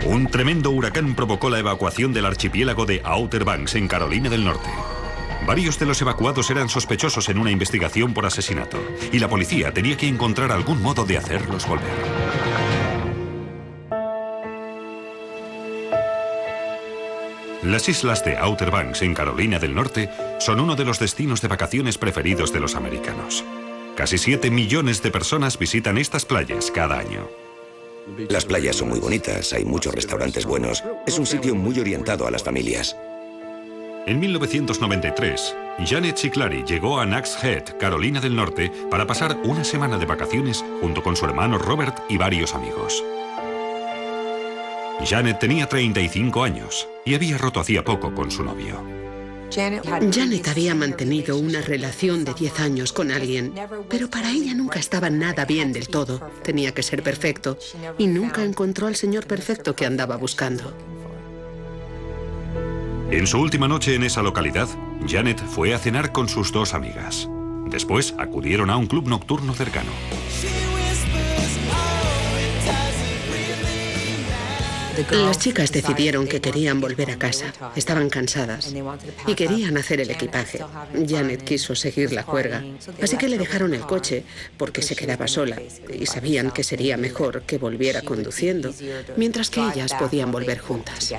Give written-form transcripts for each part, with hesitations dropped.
Un tremendo huracán provocó la evacuación del archipiélago de Outer Banks, en Carolina del Norte. Varios de los evacuados eran sospechosos en una investigación por asesinato, y la policía tenía que encontrar algún modo de hacerlos volver. Las islas de Outer Banks, en Carolina del Norte, son uno de los destinos de vacaciones preferidos de los americanos. Casi 7 millones de personas visitan estas playas cada año. Las playas son muy bonitas, hay muchos restaurantes buenos. Es un sitio muy orientado a las familias. En 1993, Janet Ciclari llegó a Nags Head, Carolina del Norte, para pasar una semana de vacaciones junto con su hermano Robert y varios amigos. Janet tenía 35 años y había roto hacía poco con su novio. Janet había mantenido una relación de 10 años con alguien, pero para ella nunca estaba nada bien del todo. Tenía que ser perfecto y nunca encontró al señor perfecto que andaba buscando. En su última noche en esa localidad, Janet fue a cenar con sus 2 amigas. Después acudieron a un club nocturno cercano. Las chicas decidieron que querían volver a casa. Estaban cansadas y querían hacer el equipaje. Janet quiso seguir la juerga, así que le dejaron el coche porque se quedaba sola y sabían que sería mejor que volviera conduciendo, mientras que ellas podían volver juntas.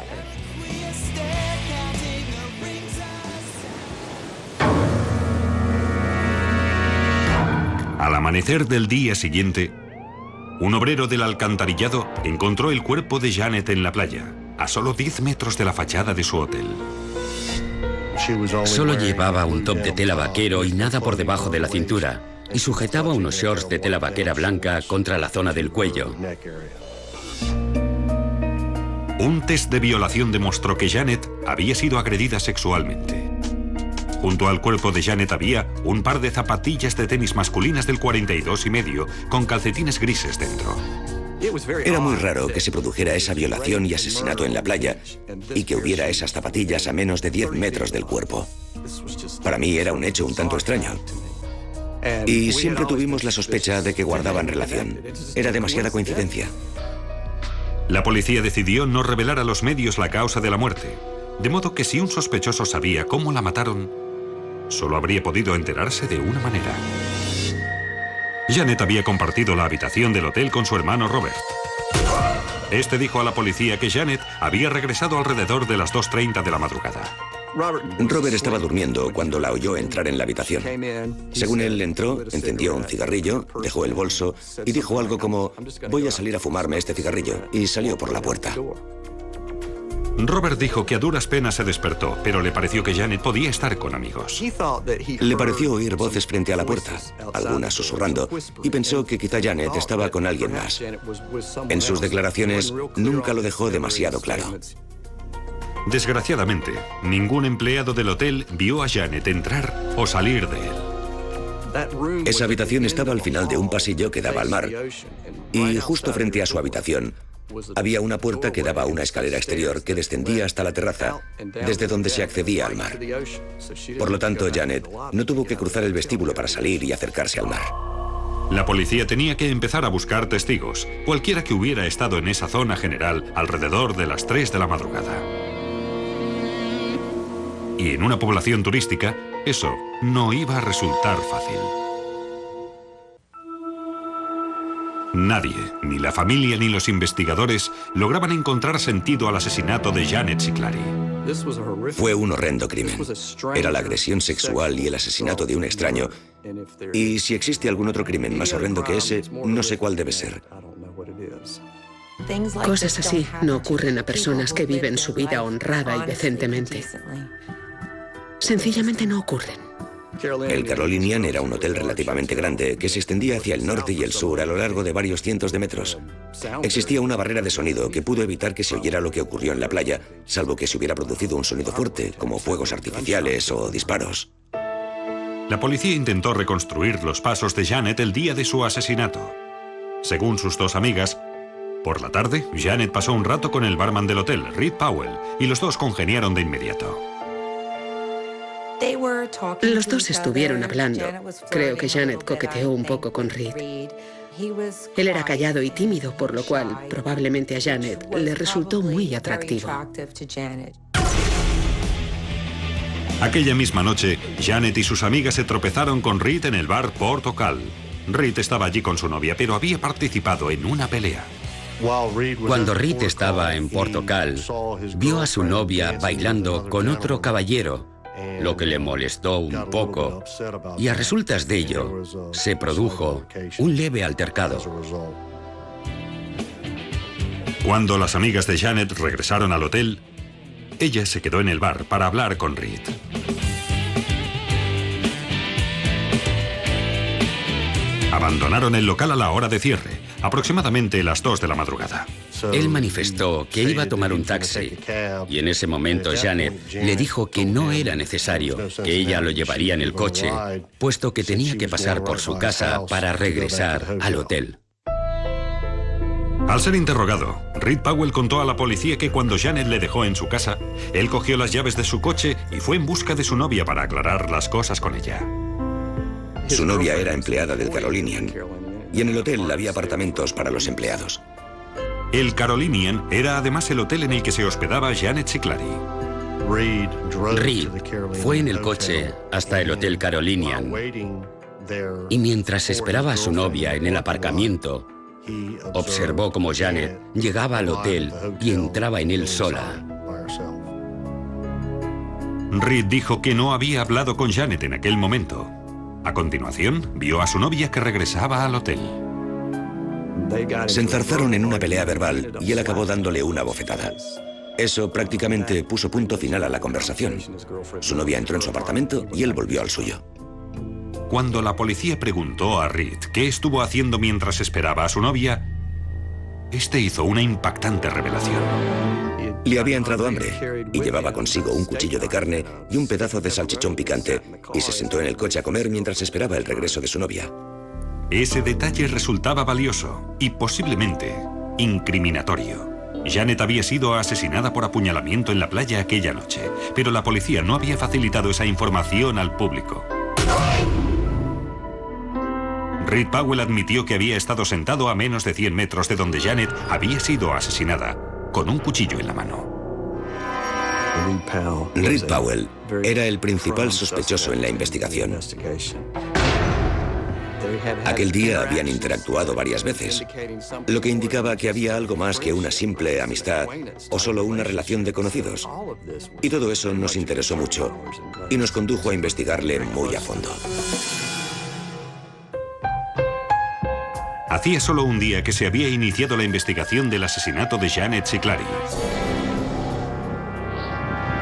Al amanecer del día siguiente, un obrero del alcantarillado encontró el cuerpo de Janet en la playa, a solo 10 metros de la fachada de su hotel. Solo llevaba un top de tela vaquero y nada por debajo de la cintura, y sujetaba unos shorts de tela vaquera blanca contra la zona del cuello. Un test de violación demostró que Janet había sido agredida sexualmente. Junto al cuerpo de Janet había un par de zapatillas de tenis masculinas del 42,5 con calcetines grises dentro. Era muy raro que se produjera esa violación y asesinato en la playa y que hubiera esas zapatillas a menos de 10 metros del cuerpo. Para mí era un hecho un tanto extraño. Y siempre tuvimos la sospecha de que guardaban relación. Era demasiada coincidencia. La policía decidió no revelar a los medios la causa de la muerte, de modo que si un sospechoso sabía cómo la mataron, solo habría podido enterarse de una manera. Janet había compartido la habitación del hotel con su hermano Robert. Este dijo a la policía que Janet había regresado alrededor de las 2:30 de la madrugada. Robert estaba durmiendo cuando la oyó entrar en la habitación. Según él entró, encendió un cigarrillo, dejó el bolso y dijo algo como: voy a salir a fumarme este cigarrillo, y salió por la puerta. Robert dijo que a duras penas se despertó, pero le pareció que Janet podía estar con amigos. Le pareció oír voces frente a la puerta, algunas susurrando, y pensó que quizá Janet estaba con alguien más. En sus declaraciones nunca lo dejó demasiado claro. Desgraciadamente, ningún empleado del hotel vio a Janet entrar o salir de él. Esa habitación estaba al final de un pasillo que daba al mar, y justo frente a su habitación había una puerta que daba a una escalera exterior que descendía hasta la terraza, desde donde se accedía al mar. Por lo tanto, Janet no tuvo que cruzar el vestíbulo para salir y acercarse al mar. La policía tenía que empezar a buscar testigos, cualquiera que hubiera estado en esa zona general alrededor de las 3 de la madrugada. Y en una población turística, eso no iba a resultar fácil. Nadie, ni la familia ni los investigadores, lograban encontrar sentido al asesinato de Janet Ciclari. Fue un horrendo crimen. Era la agresión sexual y el asesinato de un extraño. Y si existe algún otro crimen más horrendo que ese, no sé cuál debe ser. Cosas así no ocurren a personas que viven su vida honrada y decentemente. Sencillamente no ocurren. El Carolinian era un hotel relativamente grande que se extendía hacia el norte y el sur a lo largo de varios cientos de metros. Existía una barrera de sonido que pudo evitar que se oyera lo que ocurrió en la playa, salvo que se hubiera producido un sonido fuerte, como fuegos artificiales o disparos. La policía intentó reconstruir los pasos de Janet el día de su asesinato. Según sus 2 amigas, por la tarde, Janet pasó un rato con el barman del hotel, Reed Powell, y los dos congeniaron de inmediato. Los dos estuvieron hablando. Creo que Janet coqueteó un poco con Reed. Él era callado y tímido, por lo cual probablemente a Janet le resultó muy atractivo. Aquella misma noche, Janet y sus amigas se tropezaron con Reed en el bar Port Ocal. Reed estaba allí con su novia, pero había participado en una pelea. Cuando Reed estaba en Port Ocal, vio a su novia bailando con otro caballero, lo que le molestó un poco, y a resultas de ello se produjo un leve altercado. Cuando las amigas de Janet regresaron al hotel, ella se quedó en el bar para hablar con Reed. Abandonaron el local a la hora de cierre, aproximadamente las 2 de la madrugada. Él manifestó que iba a tomar un taxi y en ese momento Janet le dijo que no era necesario, que ella lo llevaría en el coche, puesto que tenía que pasar por su casa para regresar al hotel. Al ser interrogado, Reed Powell contó a la policía que cuando Janet le dejó en su casa, él cogió las llaves de su coche y fue en busca de su novia para aclarar las cosas con ella. Su novia era empleada del Carolinian y en el hotel había apartamentos para los empleados. El Carolinian era además el hotel en el que se hospedaba Janet Siclari. Reed fue en el coche hasta el Hotel Carolinian y mientras esperaba a su novia en el aparcamiento, observó cómo Janet llegaba al hotel y entraba en él sola. Reed dijo que no había hablado con Janet en aquel momento. A continuación, vio a su novia que regresaba al hotel. Se enzarzaron en una pelea verbal y él acabó dándole una bofetada. Eso prácticamente puso punto final a la conversación. Su novia entró en su apartamento y él volvió al suyo. Cuando la policía preguntó a Reed qué estuvo haciendo mientras esperaba a su novia, este hizo una impactante revelación. Le había entrado hambre y llevaba consigo un cuchillo de carne y un pedazo de salchichón picante y se sentó en el coche a comer mientras esperaba el regreso de su novia. Ese detalle resultaba valioso y posiblemente incriminatorio. Janet había sido asesinada por apuñalamiento en la playa aquella noche, pero la policía no había facilitado esa información al público. Reed Powell admitió que había estado sentado a menos de 100 metros de donde Janet había sido asesinada, con un cuchillo en la mano. Reed Powell era el principal sospechoso en la investigación. Aquel día habían interactuado varias veces, lo que indicaba que había algo más que una simple amistad o solo una relación de conocidos. Y todo eso nos interesó mucho y nos condujo a investigarle muy a fondo. Hacía solo un día que se había iniciado la investigación del asesinato de Janet Siclari,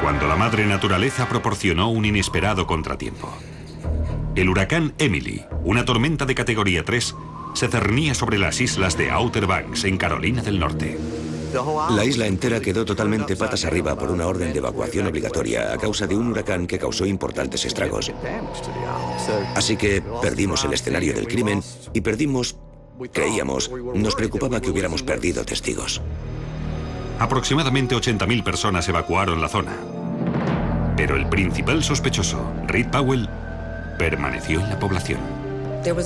cuando la madre naturaleza proporcionó un inesperado contratiempo. El huracán Emily, una tormenta de categoría 3, se cernía sobre las islas de Outer Banks, en Carolina del Norte. La isla entera quedó totalmente patas arriba por una orden de evacuación obligatoria a causa de un huracán que causó importantes estragos. Así que perdimos el escenario del crimen y creíamos, nos preocupaba que hubiéramos perdido testigos. Aproximadamente 80.000 personas evacuaron la zona. Pero el principal sospechoso, Reed Powell, permaneció en la población.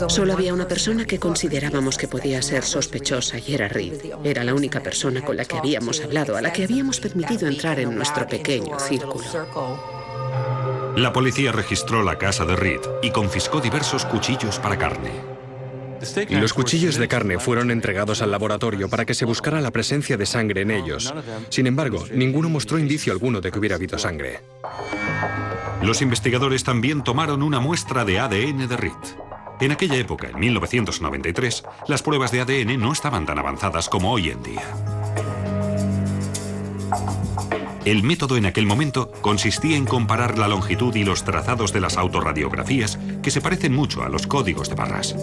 Solo había una persona que considerábamos que podía ser sospechosa y era Reed. Era la única persona con la que habíamos hablado, a la que habíamos permitido entrar en nuestro pequeño círculo. La policía registró la casa de Reed y confiscó diversos cuchillos para carne. Los cuchillos de carne fueron entregados al laboratorio para que se buscara la presencia de sangre en ellos. Sin embargo, ninguno mostró indicio alguno de que hubiera habido sangre. Los investigadores también tomaron una muestra de ADN de Reed. En aquella época, en 1993, las pruebas de ADN no estaban tan avanzadas como hoy en día. El método en aquel momento consistía en comparar la longitud y los trazados de las autorradiografías, que se parecen mucho a los códigos de barras.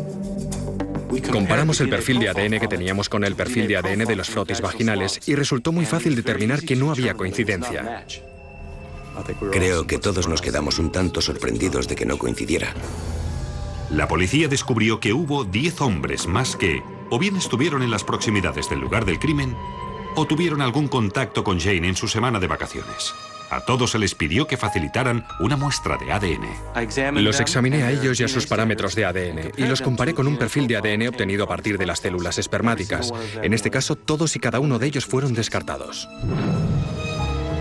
Comparamos el perfil de ADN que teníamos con el perfil de ADN de los frotis vaginales y resultó muy fácil determinar que no había coincidencia. Creo que todos nos quedamos un tanto sorprendidos de que no coincidiera. La policía descubrió que hubo 10 hombres más que o bien estuvieron en las proximidades del lugar del crimen o tuvieron algún contacto con Jane en su semana de vacaciones. a todos se les pidió que facilitaran una muestra de ADN. Los examiné a ellos y a sus parámetros de ADN y los comparé con un perfil de ADN obtenido a partir de las células espermáticas. En este caso, todos y cada uno de ellos fueron descartados.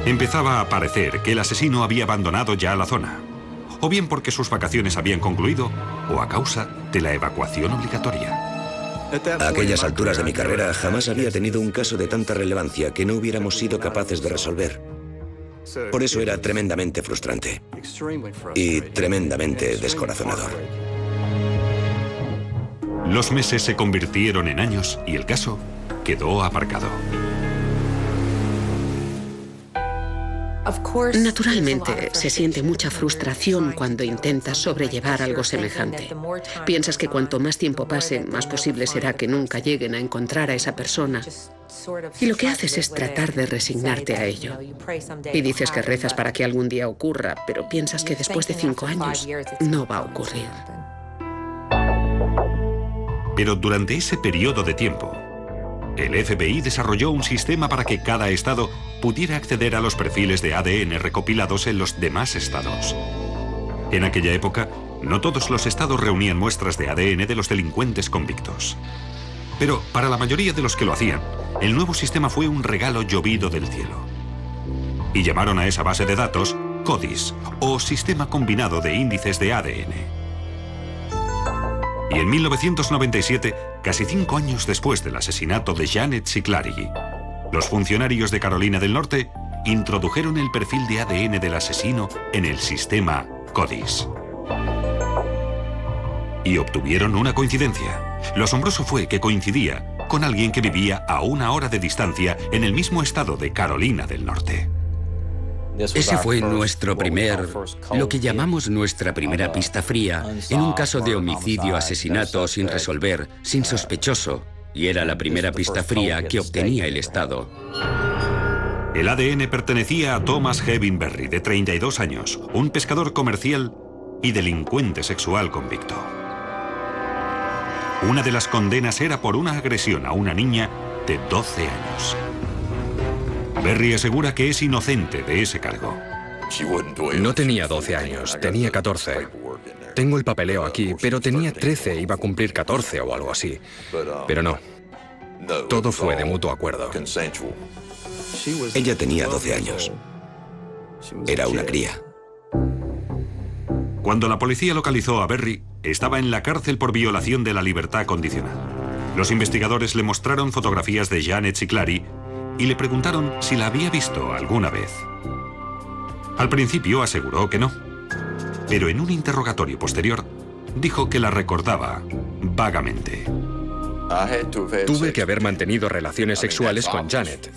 Empezaba a parecer que el asesino había abandonado ya la zona, o bien porque sus vacaciones habían concluido, o a causa de la evacuación obligatoria. A aquellas alturas de mi carrera jamás había tenido un caso de tanta relevancia que no hubiéramos sido capaces de resolver. Por eso era tremendamente frustrante y tremendamente descorazonador. Los meses se convirtieron en años y el caso quedó aparcado. Naturalmente, se siente mucha frustración cuando intentas sobrellevar algo semejante. Piensas que cuanto más tiempo pase, más posible será que nunca lleguen a encontrar a esa persona. Y lo que haces es tratar de resignarte a ello. Y dices que rezas para que algún día ocurra, pero piensas que después de 5 años no va a ocurrir. Pero durante ese periodo de tiempo, el FBI desarrolló un sistema para que cada estado pudiera acceder a los perfiles de ADN recopilados en los demás estados. En aquella época, no todos los estados reunían muestras de ADN de los delincuentes convictos. Pero para la mayoría de los que lo hacían, el nuevo sistema fue un regalo llovido del cielo. Y llamaron a esa base de datos CODIS, o Sistema Combinado de Índices de ADN. Y en 1997, casi 5 años después del asesinato de Janet Siclari, los funcionarios de Carolina del Norte introdujeron el perfil de ADN del asesino en el sistema CODIS. Y obtuvieron una coincidencia. Lo asombroso fue que coincidía con alguien que vivía a 1 hora de distancia en el mismo estado de Carolina del Norte. Ese fue lo que llamamos nuestra primera pista fría, en un caso de homicidio-asesinato sin resolver, sin sospechoso, y era la primera pista fría que obtenía el Estado. El ADN pertenecía a Thomas Hevin Berry, de 32 años, un pescador comercial y delincuente sexual convicto. Una de las condenas era por una agresión a una niña de 12 años. Berry asegura que es inocente de ese cargo. No tenía 12 años, tenía 14. Tengo el papeleo aquí, pero tenía 13, iba a cumplir 14 o algo así. Pero no. Todo fue de mutuo acuerdo. Ella tenía 12 años. Era una cría. Cuando la policía localizó a Berry, estaba en la cárcel por violación de la libertad condicional. Los investigadores le mostraron fotografías de Janet Siclari y le preguntaron si la había visto alguna vez. Al principio aseguró que no, pero en un interrogatorio posterior dijo que la recordaba vagamente. Tuve que haber mantenido relaciones sexuales con Janet.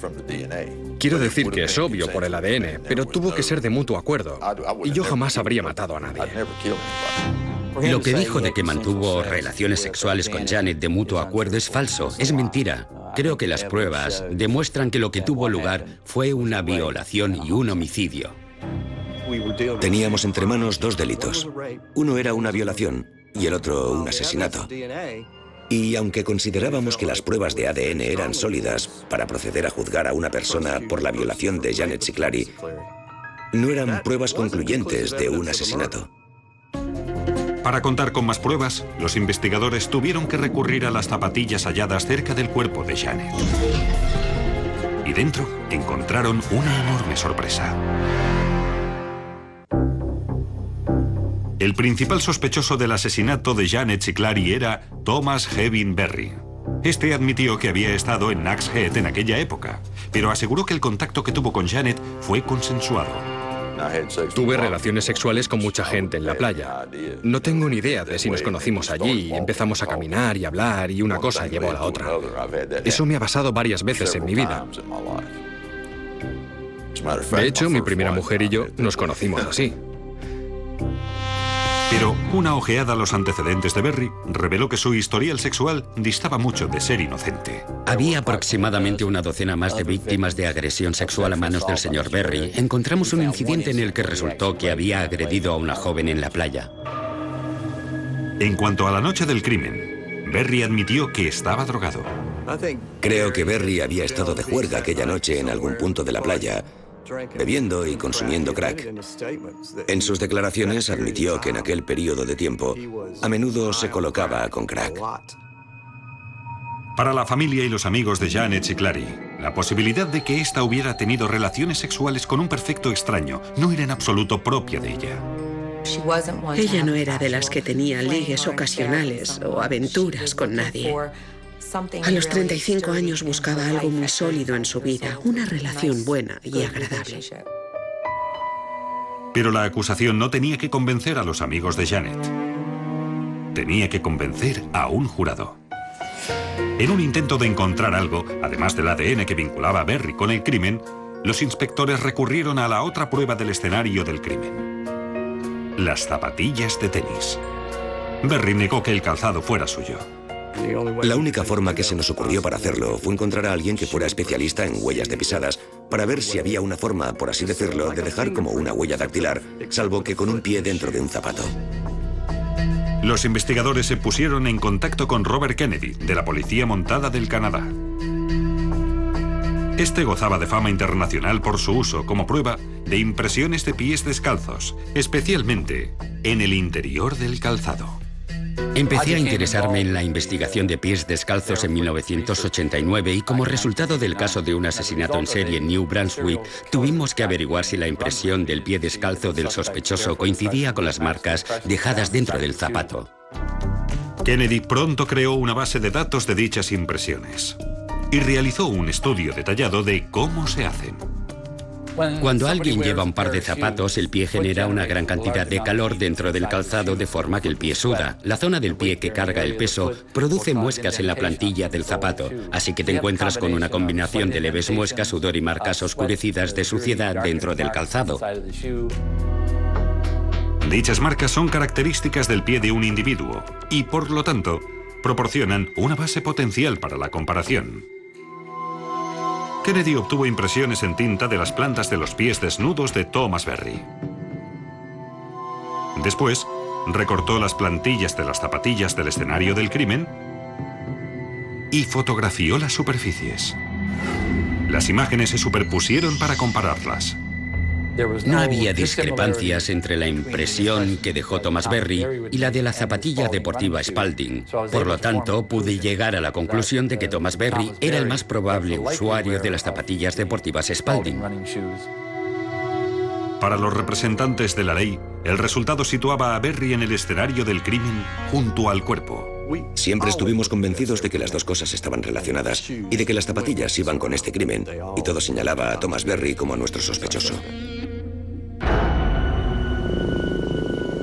Quiero decir que es obvio por el ADN, pero tuvo que ser de mutuo acuerdo. Y yo jamás habría matado a nadie. Lo que dijo de que mantuvo relaciones sexuales con Janet de mutuo acuerdo es falso, es mentira. Creo que las pruebas demuestran que lo que tuvo lugar fue una violación y un homicidio. Teníamos entre manos 2 delitos. Uno era una violación y el otro un asesinato. Y aunque considerábamos que las pruebas de ADN eran sólidas para proceder a juzgar a una persona por la violación de Janet Siclari, no eran pruebas concluyentes de un asesinato. Para contar con más pruebas, los investigadores tuvieron que recurrir a las zapatillas halladas cerca del cuerpo de Janet. Y dentro encontraron una enorme sorpresa. El principal sospechoso del asesinato de Janet Siclari era Thomas Hevin Berry. Este admitió que había estado en Nags Head en aquella época, pero aseguró que el contacto que tuvo con Janet fue consensuado. Tuve relaciones sexuales con mucha gente en la playa. No tengo ni idea de si nos conocimos allí y empezamos a caminar y hablar y una cosa llevó a la otra. Eso me ha pasado varias veces en mi vida. De hecho, mi primera mujer y yo nos conocimos así. Pero una ojeada a los antecedentes de Berry reveló que su historial sexual distaba mucho de ser inocente. Había aproximadamente una docena más de víctimas de agresión sexual a manos del señor Berry. Encontramos un incidente en el que resultó que había agredido a una joven en la playa. En cuanto a la noche del crimen, Berry admitió que estaba drogado. Creo que Berry había estado de juerga aquella noche en algún punto de la playa bebiendo y consumiendo crack. En sus declaraciones admitió que en aquel periodo de tiempo a menudo se colocaba con crack. Para la familia y los amigos de Janet y Clary, la posibilidad de que ésta hubiera tenido relaciones sexuales con un perfecto extraño no era en absoluto propia de ella. Ella no era de las que tenía ligues ocasionales o aventuras con nadie. A los 35 años buscaba algo muy sólido en su vida, una relación buena y agradable. Pero la acusación no tenía que convencer a los amigos de Janet. Tenía que convencer a un jurado. En un intento de encontrar algo, además del ADN que vinculaba a Berry con el crimen, los inspectores recurrieron a la otra prueba del escenario del crimen: las zapatillas de tenis. Berry negó que el calzado fuera suyo. La única forma que se nos ocurrió para hacerlo fue encontrar a alguien que fuera especialista en huellas de pisadas, para ver si había una forma, por así decirlo, de dejar como una huella dactilar, salvo que con un pie dentro de un zapato. Los investigadores se pusieron en contacto con Robert Kennedy, de la Policía Montada del Canadá. Este gozaba de fama internacional por su uso como prueba de impresiones de pies descalzos, especialmente en el interior del calzado. Empecé a interesarme en la investigación de pies descalzos en 1989 y como resultado del caso de un asesinato en serie en New Brunswick, tuvimos que averiguar si la impresión del pie descalzo del sospechoso coincidía con las marcas dejadas dentro del zapato. Kennedy pronto creó una base de datos de dichas impresiones y realizó un estudio detallado de cómo se hacen. Cuando alguien lleva un par de zapatos, el pie genera una gran cantidad de calor dentro del calzado de forma que el pie suda. La zona del pie que carga el peso produce muescas en la plantilla del zapato, así que te encuentras con una combinación de leves muescas, sudor y marcas oscurecidas de suciedad dentro del calzado. Dichas marcas son características del pie de un individuo y, por lo tanto, proporcionan una base potencial para la comparación. Kennedy obtuvo impresiones en tinta de las plantas de los pies desnudos de Thomas Berry. Después, recortó las plantillas de las zapatillas del escenario del crimen y fotografió las superficies. Las imágenes se superpusieron para compararlas. No había discrepancias entre la impresión que dejó Thomas Berry y la de la zapatilla deportiva Spalding. Por lo tanto, pude llegar a la conclusión de que Thomas Berry era el más probable usuario de las zapatillas deportivas Spalding. Para los representantes de la ley, el resultado situaba a Berry en el escenario del crimen junto al cuerpo. Siempre estuvimos convencidos de que las dos cosas estaban relacionadas y de que las zapatillas iban con este crimen, y todo señalaba a Thomas Berry como nuestro sospechoso.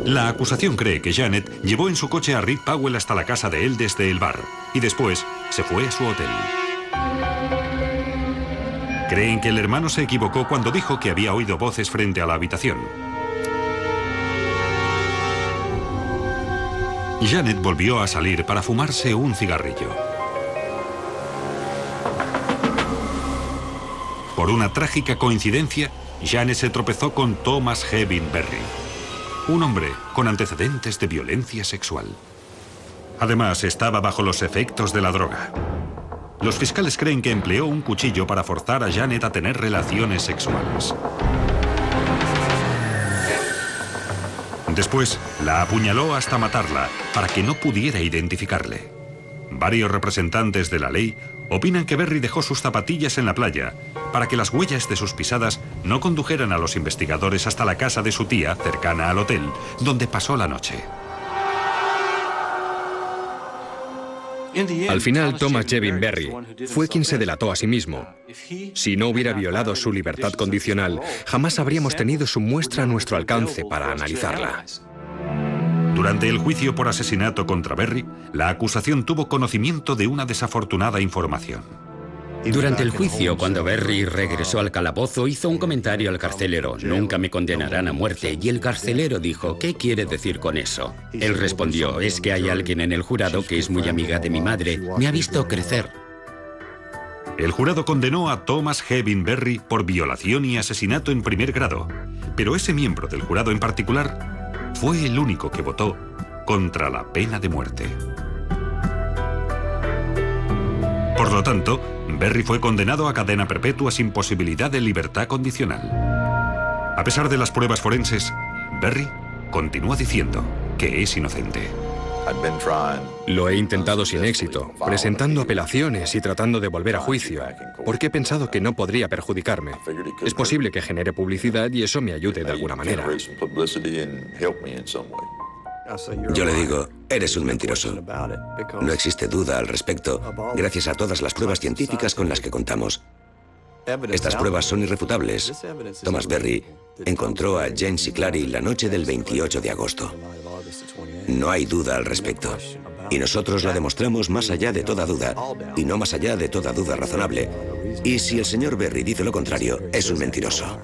La acusación cree que Janet llevó en su coche a Reed Powell hasta la casa de él desde el bar y después se fue a su hotel. Creen que el hermano se equivocó cuando dijo que había oído voces frente a la habitación. Janet volvió a salir para fumarse un cigarrillo. Por una trágica coincidencia, Janet se tropezó con Thomas Hevin Berry, un hombre con antecedentes de violencia sexual. Además, estaba bajo los efectos de la droga. Los fiscales creen que empleó un cuchillo para forzar a Janet a tener relaciones sexuales. Después, la apuñaló hasta matarla, para que no pudiera identificarle. Varios representantes de la ley opinan que Berry dejó sus zapatillas en la playa para que las huellas de sus pisadas no condujeran a los investigadores hasta la casa de su tía, cercana al hotel, donde pasó la noche. Al final, Thomas Jevin Berry fue quien se delató a sí mismo. Si no hubiera violado su libertad condicional, jamás habríamos tenido su muestra a nuestro alcance para analizarla. Durante el juicio por asesinato contra Berry, la acusación tuvo conocimiento de una desafortunada información. Durante el juicio, cuando Berry regresó al calabozo, hizo un comentario al carcelero: "Nunca me condenarán a muerte", y el carcelero dijo: "¿Qué quiere decir con eso?". Él respondió: "Es que hay alguien en el jurado que es muy amiga de mi madre, me ha visto crecer". El jurado condenó a Thomas Hevin Berry por violación y asesinato en primer grado, pero ese miembro del jurado en particular fue el único que votó contra la pena de muerte. Por lo tanto, Berry fue condenado a cadena perpetua sin posibilidad de libertad condicional. A pesar de las pruebas forenses, Berry continúa diciendo que es inocente. Lo he intentado sin éxito, presentando apelaciones y tratando de volver a juicio, porque he pensado que no podría perjudicarme. Es posible que genere publicidad y eso me ayude de alguna manera. Yo le digo, eres un mentiroso. No existe duda al respecto, gracias a todas las pruebas científicas con las que contamos. Estas pruebas son irrefutables. Thomas Berry encontró a Jane Siclari la noche del 28 de agosto. No hay duda al respecto. Y nosotros la demostramos más allá de toda duda, y no más allá de toda duda razonable. Y si el señor Berry dice lo contrario, es un mentiroso.